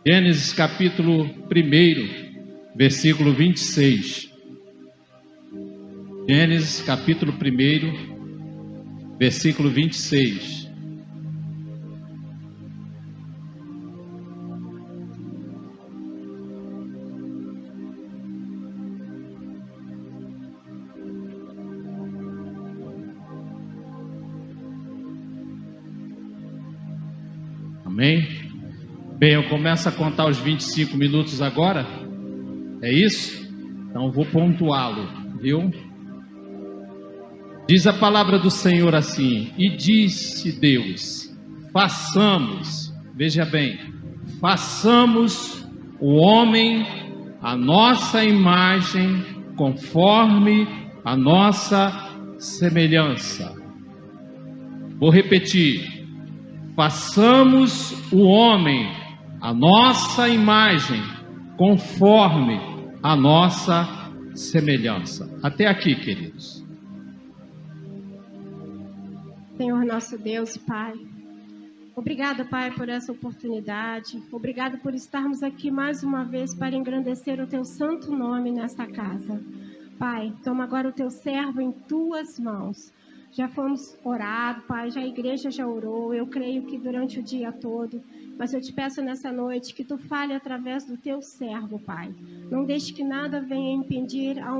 Gênesis capítulo 1, versículo 26. Gênesis capítulo 1, versículo 26. Amém? Bem, eu começo a contar os 25 minutos agora. É isso? Então eu vou pontuá-lo, viu? Diz a palavra do Senhor assim: e disse Deus, façamos, veja bem, façamos o homem à nossa imagem, conforme a nossa semelhança. Vou repetir: façamos o homem à nossa imagem, conforme a nossa semelhança. Até aqui, queridos. Senhor nosso Deus e Pai, obrigado, Pai, por essa oportunidade. Obrigado por estarmos aqui mais uma vez para engrandecer o Teu santo nome nesta casa. Pai, toma agora o Teu servo em Tuas mãos. Já fomos orados, Pai, já a igreja já orou, eu creio que durante o dia todo, mas eu te peço nessa noite que Tu fale através do Teu servo, Pai. Não deixe que nada venha impedir a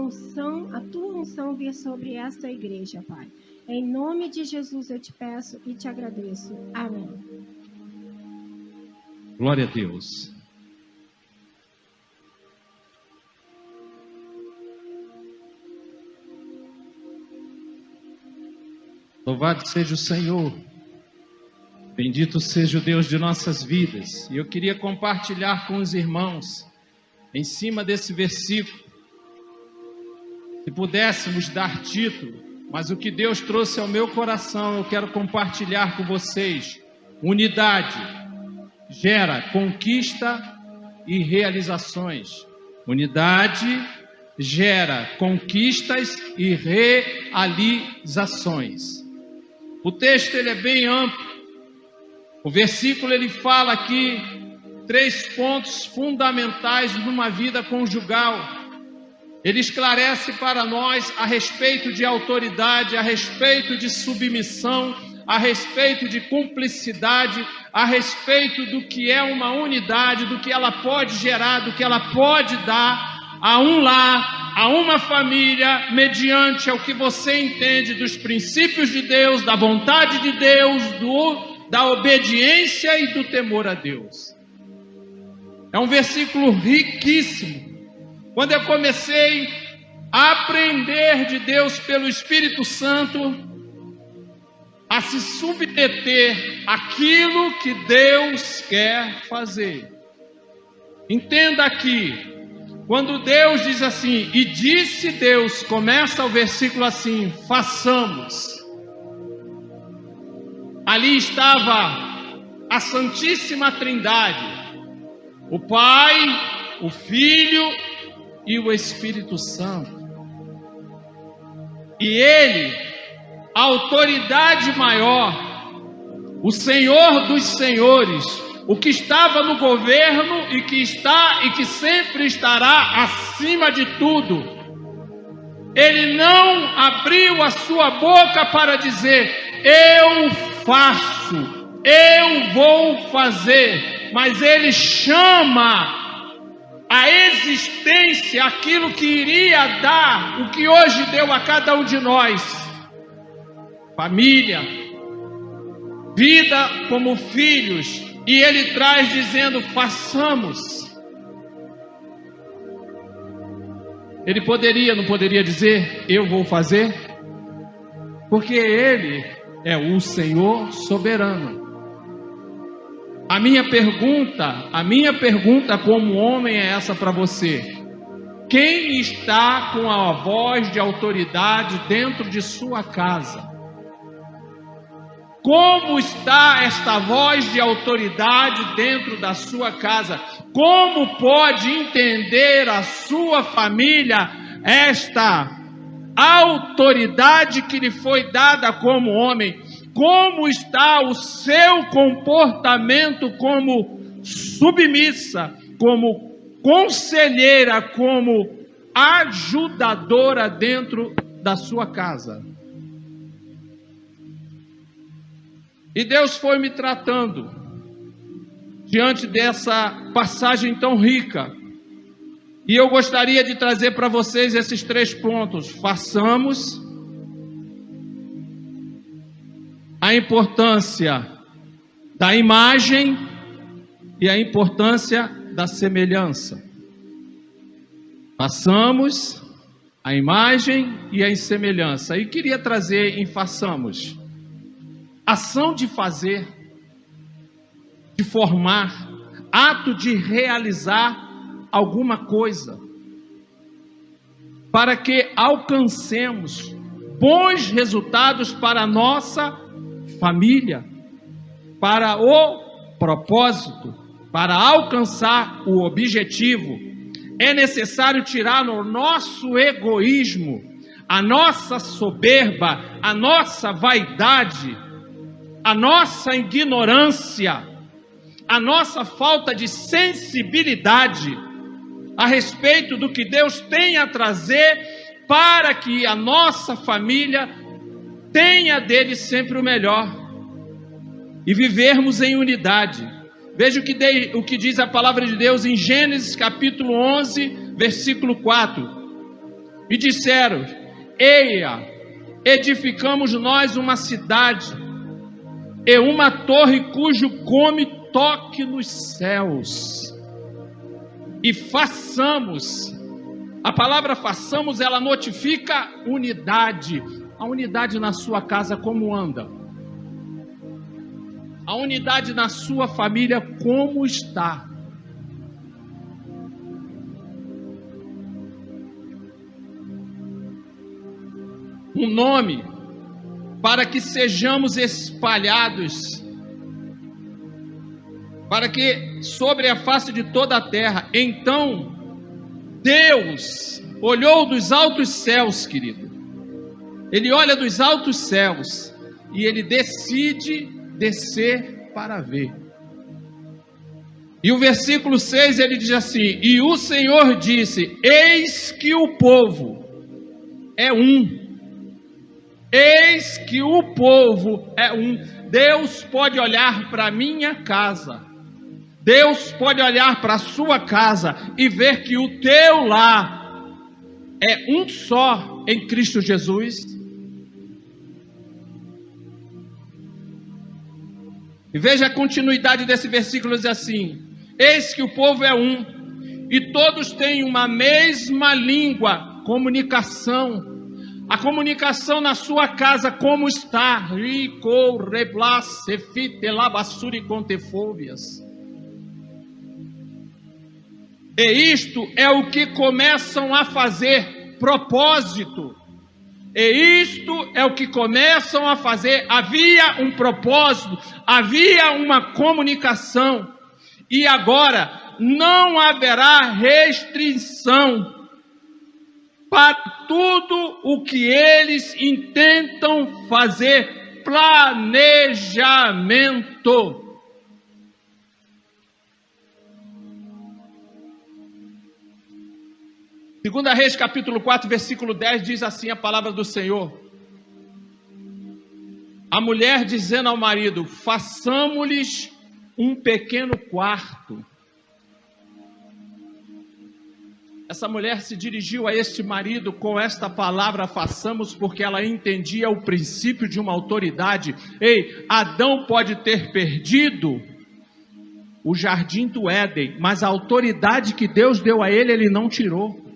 Tua unção vir sobre esta igreja, Pai. Em nome de Jesus eu te peço e te agradeço. Amém. Glória a Deus. Louvado seja o Senhor, bendito seja o Deus de nossas vidas. E eu queria compartilhar com os irmãos, em cima desse versículo, se pudéssemos dar título, mas o que Deus trouxe ao meu coração, eu quero compartilhar com vocês. Unidade gera conquista e realizações. Unidade gera conquistas e realizações. O texto ele é bem amplo. O versículo ele fala aqui 3 pontos fundamentais numa vida conjugal. Ele esclarece para nós a respeito de autoridade, a respeito de submissão, a respeito de cumplicidade, a respeito do que é uma unidade, do que ela pode gerar, do que ela pode dar a um lar, a uma família, mediante ao que você entende dos princípios de Deus, da vontade de Deus, da obediência e do temor a Deus. É um versículo riquíssimo. Quando eu comecei a aprender de Deus pelo Espírito Santo, a se submeter àquilo que Deus quer fazer. Entenda aqui, quando Deus diz assim, e disse Deus, começa o versículo assim, façamos. Ali estava a Santíssima Trindade, o Pai, o Filho e o Espírito Santo. E ele, a autoridade maior, o Senhor dos senhores, o que estava no governo e que está e que sempre estará acima de tudo. Ele não abriu a sua boca para dizer, eu faço, eu vou fazer, mas ele chama a existência aquilo que iria dar, o que hoje deu a cada um de nós: família, vida como filhos. E ele traz dizendo, façamos. Ele não poderia dizer, eu vou fazer? Porque ele é o Senhor soberano. A minha pergunta como homem é essa para você: quem está com a voz de autoridade dentro de sua casa? Como está esta voz de autoridade dentro da sua casa? Como pode entender a sua família esta autoridade que lhe foi dada como homem? Como está o seu comportamento como submissa, como conselheira, como ajudadora dentro da sua casa. E Deus foi me tratando diante dessa passagem tão rica. E eu gostaria de trazer para vocês esses 3 pontos. Façamos, a importância da imagem e a importância da semelhança. Façamos, a imagem e a semelhança. E queria trazer em façamos. Ação de fazer, de formar, ato de realizar alguma coisa, para que alcancemos bons resultados para a nossa família, para o propósito, para alcançar o objetivo. É necessário tirar o nosso egoísmo, a nossa soberba, a nossa vaidade, a nossa ignorância, a nossa falta de sensibilidade a respeito do que Deus tem a trazer para que a nossa família tenha dele sempre o melhor e vivermos em unidade. Veja o que diz a palavra de Deus em Gênesis capítulo 11, versículo 4. E disseram: eia, edificamos nós uma cidade e uma torre cujo cume toque nos céus. E façamos. A palavra façamos, ela notifica unidade. A unidade na sua casa como anda? A unidade na sua família como está? Um nome para que sejamos espalhados, para que sobre a face de toda a terra. Então Deus olhou dos altos céus, querido. Ele olha dos altos céus e ele decide descer para ver. E o versículo 6 ele diz assim: e o Senhor disse: eis que o povo é um. Eis que o povo é um. Deus pode olhar para a minha casa, Deus pode olhar para a sua casa e ver que o teu lar é um só em Cristo Jesus. E veja a continuidade desse versículo, diz assim: eis que o povo é um, e todos têm uma mesma língua, comunicação. A comunicação na sua casa como está? Rico, reblas, sefite, labassuri, contefóbias. E isto é o que começam a fazer, propósito. E isto é o que começam a fazer. Havia um propósito, havia uma comunicação. E agora não haverá restrição para tudo o que eles intentam fazer. Planejamento. Segunda Reis, capítulo 4, versículo 10, diz assim a palavra do Senhor: a mulher dizendo ao marido: façamos-lhes um pequeno quarto. Essa mulher se dirigiu a este marido com esta palavra façamos, porque ela entendia o princípio de uma autoridade. Ei, Adão pode ter perdido o jardim do Éden, mas a autoridade que Deus deu a ele, ele não tirou.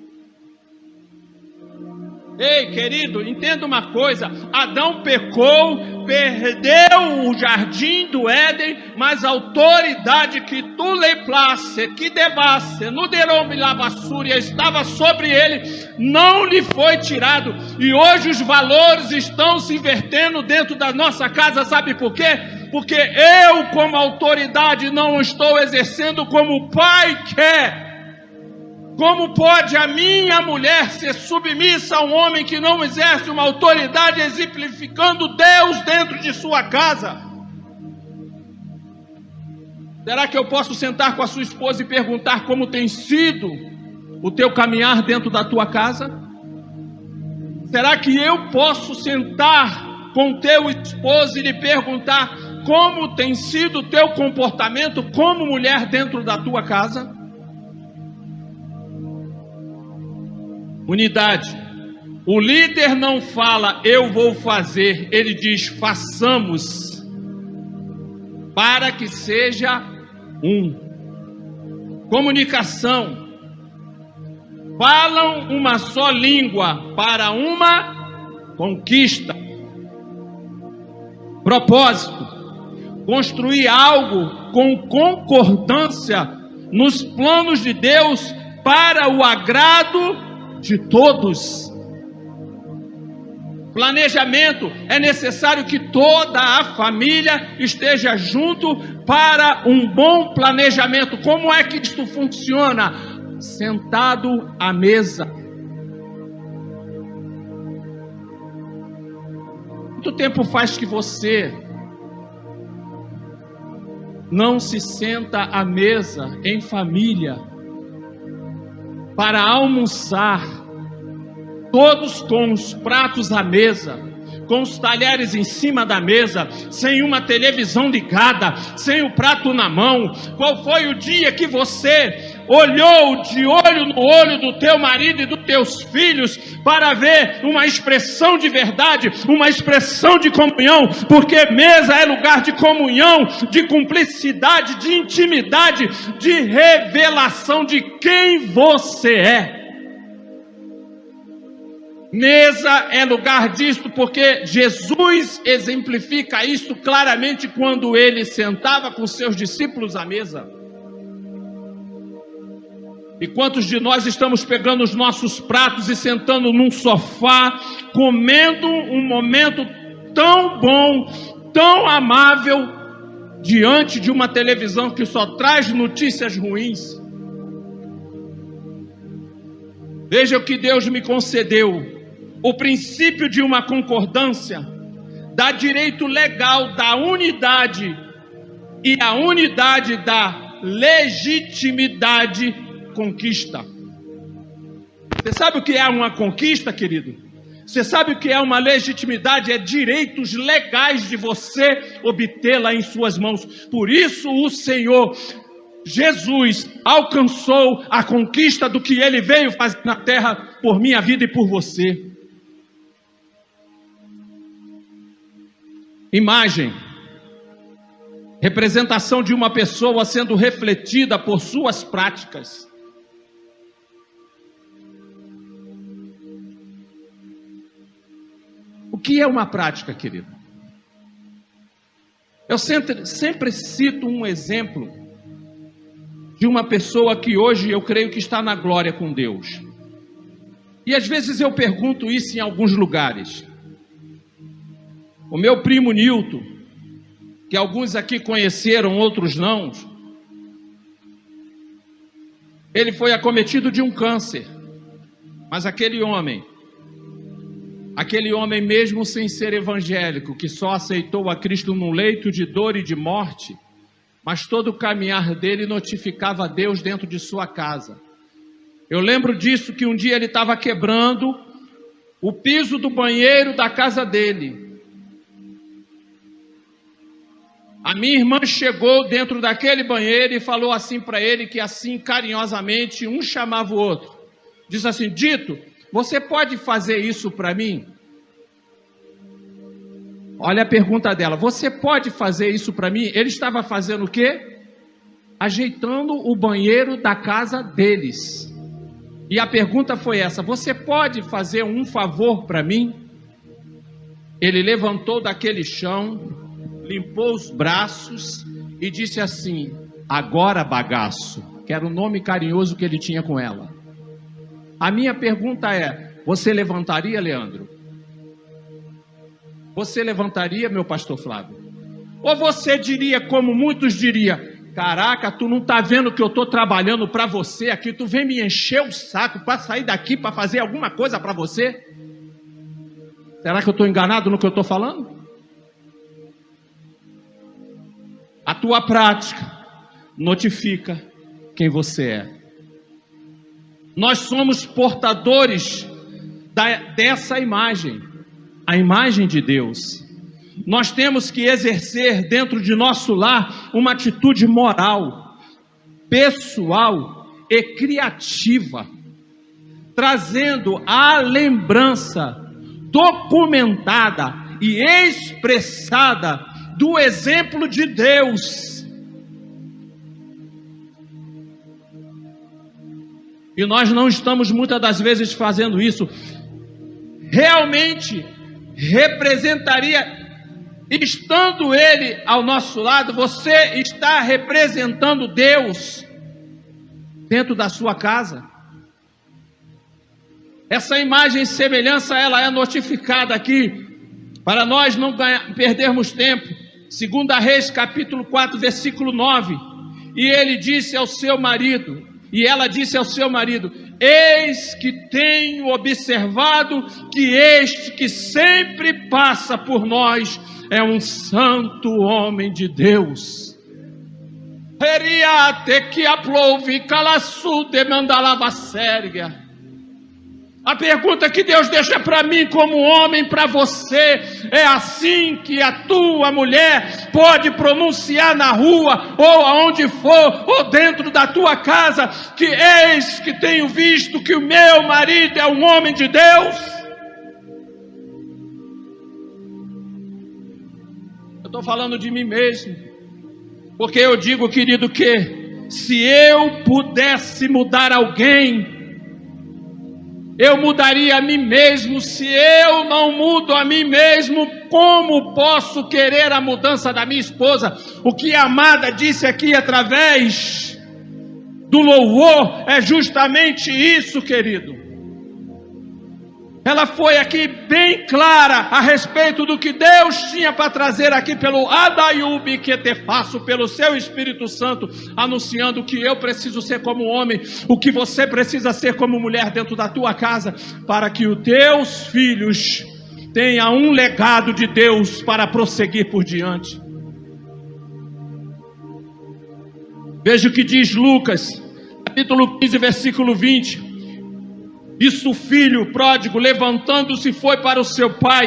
Ei, querido, entenda uma coisa: Adão pecou, perdeu o jardim do Éden, mas a autoridade que tu leplasse, que debasse, no derome lavassúria, estava sobre ele, não lhe foi tirado. E hoje os valores estão se invertendo dentro da nossa casa, sabe por quê? Porque eu, como autoridade, não estou exercendo como o pai quer. Como pode a minha mulher ser submissa a um homem que não exerce uma autoridade exemplificando Deus dentro de sua casa? Será que eu posso sentar com a sua esposa e perguntar como tem sido o teu caminhar dentro da tua casa? Será que eu posso sentar com o teu esposo e lhe perguntar como tem sido o teu comportamento como mulher dentro da tua casa? Unidade. O líder não fala, eu vou fazer, ele diz, façamos, para que seja um. Comunicação. Falam uma só língua para uma conquista. Propósito. Construir algo com concordância nos planos de Deus para o agrado de todos. Planejamento. É necessário que toda a família esteja junto para um bom planejamento. Como é que isto funciona? Sentado à mesa. Quanto tempo faz que você não se senta à mesa em família para almoçar, todos com os pratos à mesa, com os talheres em cima da mesa, sem uma televisão ligada, sem o prato na mão? Qual foi o dia que você olhou de olho no olho do teu marido e dos teus filhos para ver uma expressão de verdade, uma expressão de comunhão? Porque mesa é lugar de comunhão, de cumplicidade, de intimidade, de revelação de quem você é. Mesa é lugar disto, porque Jesus exemplifica isso claramente quando ele sentava com seus discípulos à mesa. E quantos de nós estamos pegando os nossos pratos e sentando num sofá, comendo um momento tão bom, tão amável, diante de uma televisão que só traz notícias ruins? Veja o que Deus me concedeu. O princípio de uma concordância dá direito legal da unidade, e a unidade da legitimidade conquista. Você sabe o que é uma conquista, querido? Você sabe o que é uma legitimidade? É direitos legais de você obtê-la em suas mãos. Por isso o Senhor Jesus alcançou a conquista do que ele veio fazer na terra por minha vida e por você. Imagem, representação de uma pessoa sendo refletida por suas práticas. O que é uma prática, querido? Eu sempre cito um exemplo de uma pessoa que hoje eu creio que está na glória com Deus. E às vezes eu pergunto isso em alguns lugares. O meu primo Nilton, que alguns aqui conheceram, outros não, ele foi acometido de um câncer. Mas aquele homem mesmo sem ser evangélico, que só aceitou a Cristo num leito de dor e de morte, mas todo o caminhar dele notificava a Deus dentro de sua casa. Eu lembro disso, que um dia ele estava quebrando o piso do banheiro da casa dele. A minha irmã chegou dentro daquele banheiro e falou assim para ele, que assim carinhosamente um chamava o outro. Diz assim: Dito, você pode fazer isso para mim? Olha a pergunta dela: você pode fazer isso para mim? Ele estava fazendo o quê? Ajeitando o banheiro da casa deles. E a pergunta foi essa: você pode fazer um favor para mim? Ele levantou daquele chão, limpou os braços e disse assim: agora, bagaço, que era o nome carinhoso que ele tinha com ela. A minha pergunta é: você levantaria, Leandro? Você levantaria, meu pastor Flávio? Ou você diria, como muitos diriam: caraca, tu não está vendo que eu estou trabalhando para você aqui, tu vem me encher o saco para sair daqui para fazer alguma coisa para você? Será que eu estou enganado no que eu estou falando? A tua prática, notifica quem você é. Nós somos portadores dessa imagem, a imagem de Deus. Nós temos que exercer dentro de nosso lar uma atitude moral, pessoal e criativa, trazendo a lembrança documentada e expressada do exemplo de Deus. E nós não estamos muitas das vezes fazendo isso. Realmente representaria, estando Ele ao nosso lado, você está representando Deus dentro da sua casa. Essa imagem e semelhança, ela é notificada aqui, para nós não perdermos tempo. 2 Reis, capítulo 4, versículo 9. E ele disse ao seu marido, e ela disse ao seu marido: eis que tenho observado que este que sempre passa por nós é um santo homem de Deus. A pergunta que Deus deixa para mim como homem, para você, é assim que a tua mulher pode pronunciar na rua, ou aonde for, ou dentro da tua casa, que eis que tenho visto que o meu marido é um homem de Deus? Eu estou falando de mim mesmo, porque eu digo, querido, que se eu pudesse mudar alguém, eu mudaria a mim mesmo. Se eu não mudo a mim mesmo, como posso querer a mudança da minha esposa? O que a amada disse aqui através do louvor é justamente isso, querido. Ela foi aqui bem clara a respeito do que Deus tinha para trazer aqui pelo Adaiubi que te faço, pelo seu Espírito Santo, anunciando o que eu preciso ser como homem, o que você precisa ser como mulher dentro da tua casa, para que os teus filhos tenham um legado de Deus para prosseguir por diante. Veja o que diz Lucas, capítulo 15, versículo 20. Isso o filho pródigo, levantando-se, foi para o seu pai,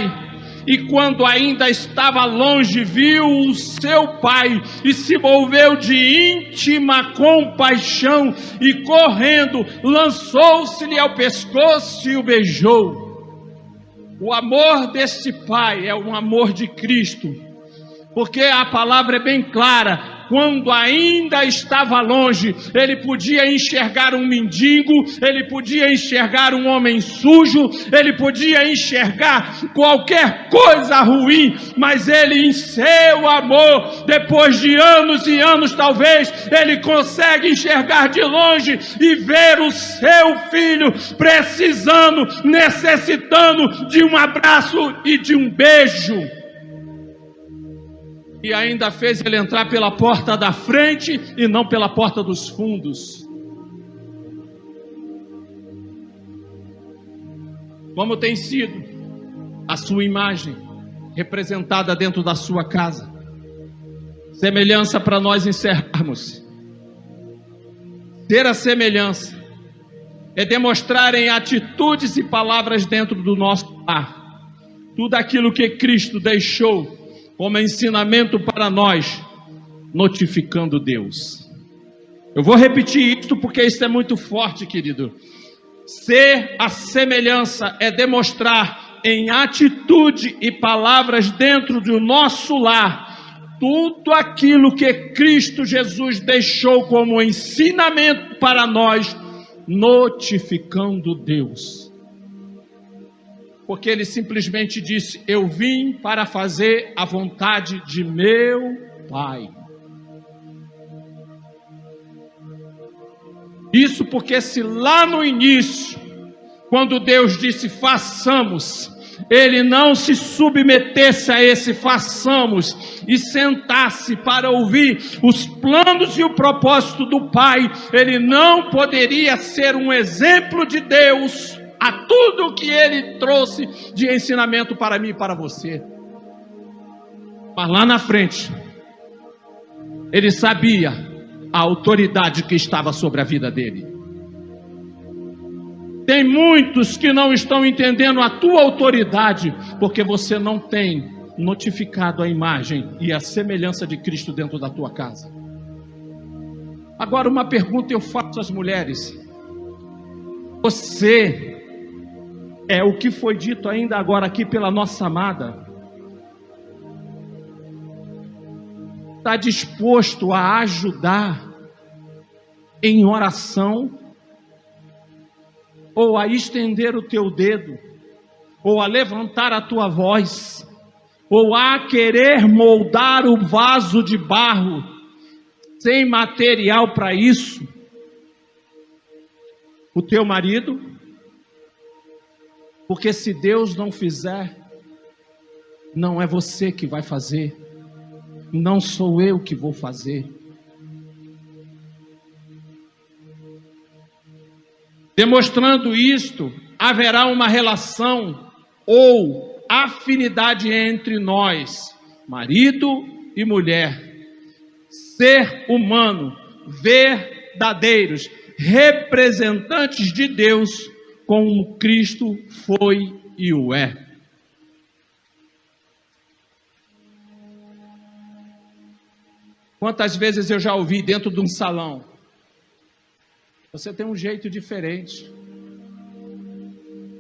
e quando ainda estava longe, viu o seu pai, e se moveu de íntima compaixão, e correndo, lançou-se-lhe ao pescoço e o beijou. O amor deste pai é um amor de Cristo, porque a palavra é bem clara. Quando ainda estava longe, ele podia enxergar um mendigo, ele podia enxergar um homem sujo, ele podia enxergar qualquer coisa ruim, mas ele, em seu amor, depois de anos e anos talvez, ele consegue enxergar de longe e ver o seu filho precisando, necessitando de um abraço e de um beijo. E ainda fez ele entrar pela porta da frente e não pela porta dos fundos. Como tem sido a sua imagem representada dentro da sua casa? Semelhança, para nós encerrarmos. Ter a semelhança é demonstrar em atitudes e palavras dentro do nosso lar tudo aquilo que Cristo deixou como ensinamento para nós, notificando Deus. Eu vou repetir isto porque isso é muito forte, querido. Ser a semelhança é demonstrar em atitude e palavras dentro do nosso lar tudo aquilo que Cristo Jesus deixou como ensinamento para nós, notificando Deus. Porque ele simplesmente disse: eu vim para fazer a vontade de meu Pai. Isso porque se lá no início, quando Deus disse façamos, ele não se submetesse a esse façamos e sentasse para ouvir os planos e o propósito do Pai, ele não poderia ser um exemplo de Deus a tudo que ele trouxe de ensinamento para mim e para você. Mas lá na frente, ele sabia a autoridade que estava sobre a vida dele. Tem muitos que não estão entendendo a tua autoridade, porque você não tem notificado a imagem e a semelhança de Cristo dentro da tua casa. Agora, uma pergunta eu faço às mulheres: você é o que foi dito ainda agora aqui pela nossa amada? Está disposto a ajudar em oração? Ou a estender o teu dedo, ou a levantar a tua voz, ou a querer moldar o vaso de barro, sem material para isso? O teu marido? Porque se Deus não fizer, não é você que vai fazer, não sou eu que vou fazer. Demonstrando isto, haverá uma relação ou afinidade entre nós, marido e mulher, ser humano, verdadeiros, representantes de Deus, como Cristo foi e o é. Quantas vezes eu já ouvi dentro de um salão: você tem um jeito diferente.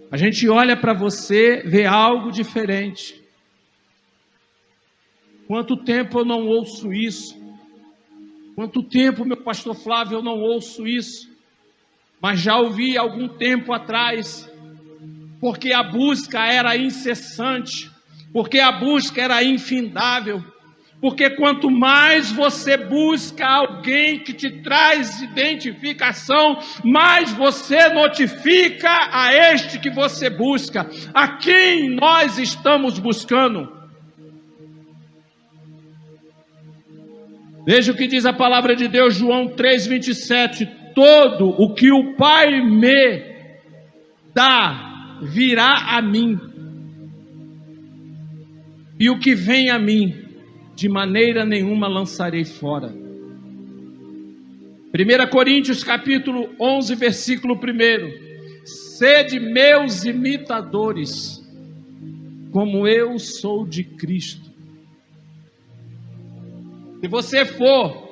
A gente olha para você, vê algo diferente. Quanto tempo eu não ouço isso? Quanto tempo, meu pastor Flávio, eu não ouço isso? Mas já ouvi algum tempo atrás, porque a busca era incessante, porque a busca era infindável. Porque quanto mais você busca alguém que te traz identificação, mais você notifica a este que você busca, a quem nós estamos buscando. Veja o que diz a palavra de Deus, João 3:27. Todo o que o Pai me dá virá a mim, e o que vem a mim, de maneira nenhuma lançarei fora. 1 Coríntios capítulo 11, versículo 1. Sede meus imitadores, como eu sou de Cristo. Se você for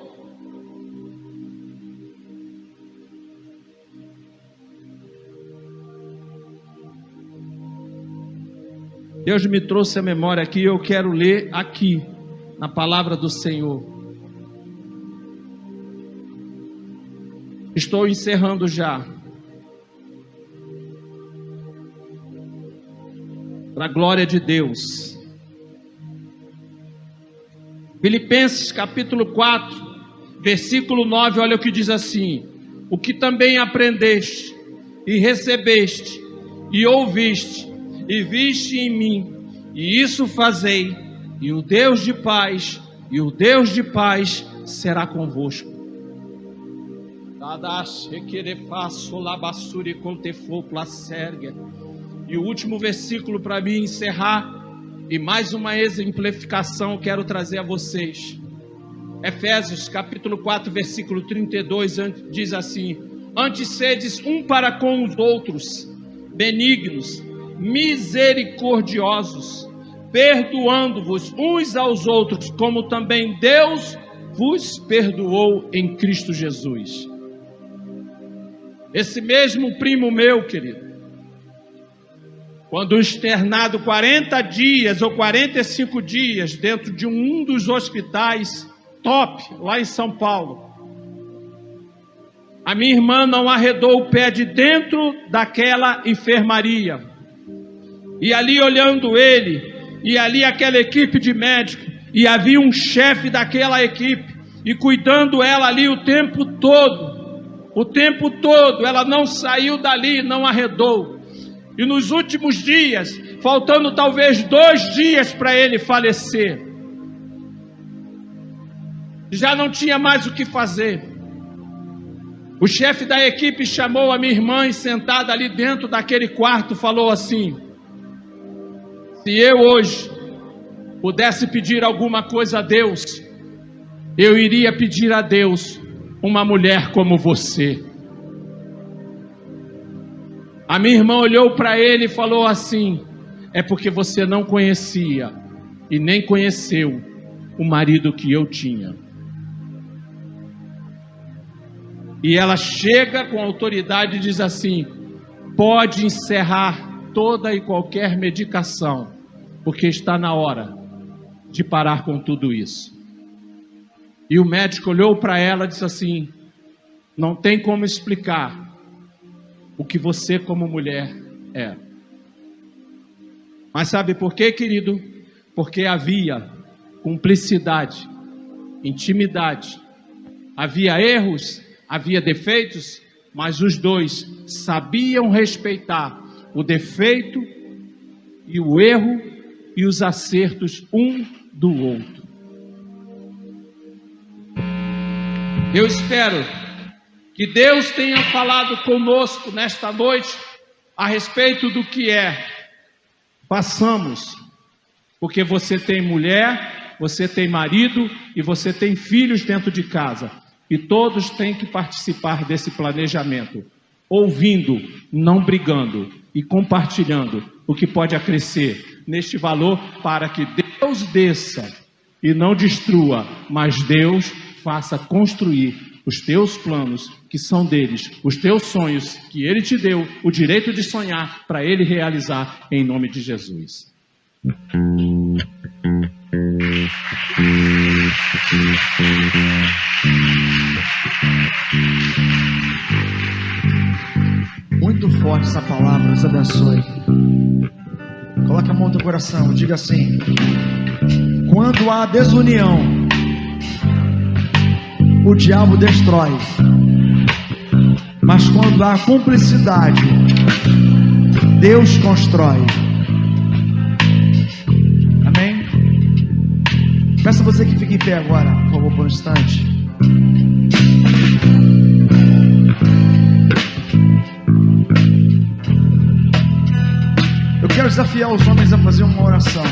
Deus me trouxe a memória aqui, eu quero ler aqui na palavra do Senhor. Estou encerrando já. Para a glória de Deus. Filipenses capítulo 4, versículo 9, olha o que diz assim: o que também aprendeste, e recebeste, e ouviste, e viste em mim, e isso fazei, e o Deus de paz será convosco. E o último versículo para mim encerrar, e mais uma exemplificação quero trazer a vocês. Efésios capítulo 4, versículo 32, diz assim: antes sedes um para com os outros, benignos, misericordiosos, perdoando-vos uns aos outros, como também Deus vos perdoou em Cristo Jesus. Esse mesmo primo meu, querido, quando externado 40 dias ou 45 dias dentro de um dos hospitais top, lá em São Paulo, a minha irmã não arredou o pé de dentro daquela enfermaria. E ali olhando ele, e ali aquela equipe de médicos, e havia um chefe daquela equipe, e cuidando ela ali o tempo todo, ela não saiu dali, não arredou. E nos últimos dias, faltando talvez 2 dias para ele falecer, já não tinha mais o que fazer. O chefe da equipe chamou a minha irmã e sentada ali dentro daquele quarto, falou assim: se eu hoje pudesse pedir alguma coisa a Deus, eu iria pedir a Deus uma mulher como você. A minha irmã olhou para ele e falou assim: é porque você não conhecia e nem conheceu o marido que eu tinha. E ela chega com autoridade e diz assim: pode encerrar toda e qualquer medicação, porque está na hora de parar com tudo isso. E o médico olhou para ela e disse assim: não tem como explicar o que você como mulher é. Mas sabe por quê, querido? Porque havia cumplicidade, intimidade, havia erros, havia defeitos, mas os dois sabiam respeitar o defeito e o erro e os acertos um do outro. Eu espero que Deus tenha falado conosco nesta noite a respeito do que passamos, porque você tem mulher, você tem marido e você tem filhos dentro de casa, e todos têm que participar desse planejamento, ouvindo, não brigando, e compartilhando o que pode acrescer neste valor, para que Deus desça e não destrua, mas Deus faça construir os teus planos, que são deles, os teus sonhos, que Ele te deu o direito de sonhar, para Ele realizar, em nome de Jesus. Muito forte essa palavra, Deus abençoe. Coloque a mão no teu coração, diga assim: quando há desunião, o diabo destrói, mas quando há cumplicidade, Deus constrói. Amém? Peço a você que fique em pé agora, por favor, por um instante. Eu quero desafiar os homens a fazer uma oração.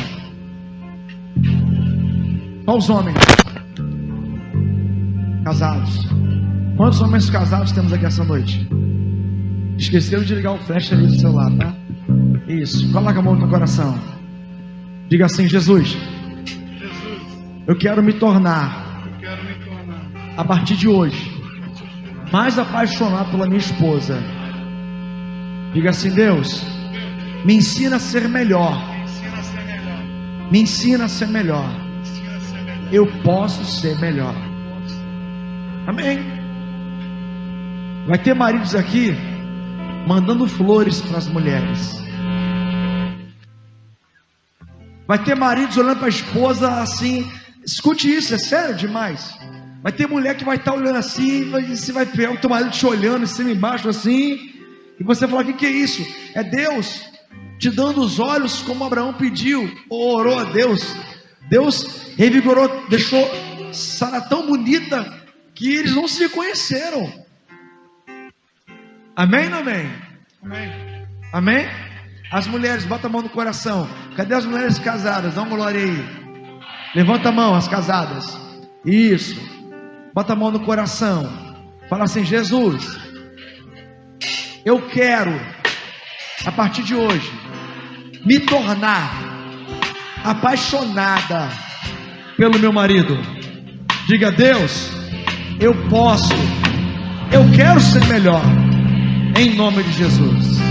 Só os homens casados. Quantos homens casados temos aqui essa noite? Esqueceram de ligar o flash ali do celular, tá? Isso, coloca a mão no teu coração. Diga assim: Jesus, eu quero me tornar, a partir de hoje, mais apaixonado pela minha esposa. Diga assim: Deus, me ensina a ser melhor. Me ensina a ser melhor. Eu posso ser melhor. Amém. Vai ter maridos aqui mandando flores para as mulheres. Vai ter maridos olhando para a esposa assim. Escute isso, é sério demais. Vai ter mulher que vai estar olhando assim, você vai ver o teu marido te olhando em cima e embaixo assim, e você fala: o que é isso? É Deus te dando os olhos, como Abraão pediu, orou a Deus. Deus revigorou, deixou Sara tão bonita que eles não se conheceram. Amém ou não amém? Amém. Amém? As mulheres, bota a mão no coração. Cadê as mulheres casadas? Dá uma glória aí. Levanta a mão, as casadas. Isso. Bota a mão no coração. Fala assim: Jesus, eu quero, a partir de hoje, me tornar apaixonada pelo meu marido. Diga: Deus, eu posso, eu quero ser melhor, em nome de Jesus.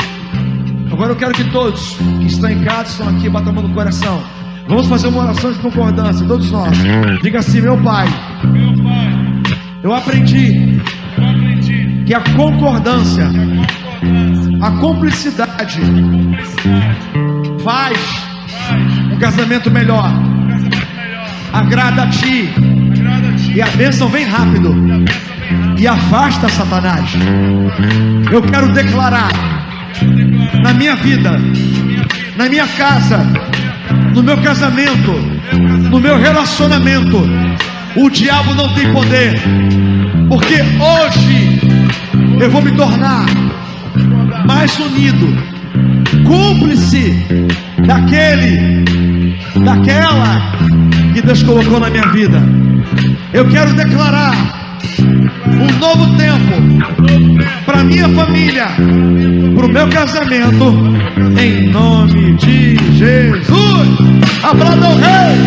Agora eu quero que todos que estão em casa, estão aqui, batam a mão no coração. Vamos fazer uma oração de concordância, todos nós. Diga assim: meu Pai, eu aprendi que a concordância, a cumplicidade faz um casamento melhor, agrada a Ti, e a bênção vem rápido e afasta Satanás. Eu quero declarar na minha vida, na minha casa, no meu casamento, no meu relacionamento, o diabo não tem poder, porque hoje eu vou me tornar mais unido, cúmplice daquela que Deus colocou na minha vida. Eu quero declarar um novo tempo para minha família, para o meu casamento, em nome de Jesus. Aplauda o Rei.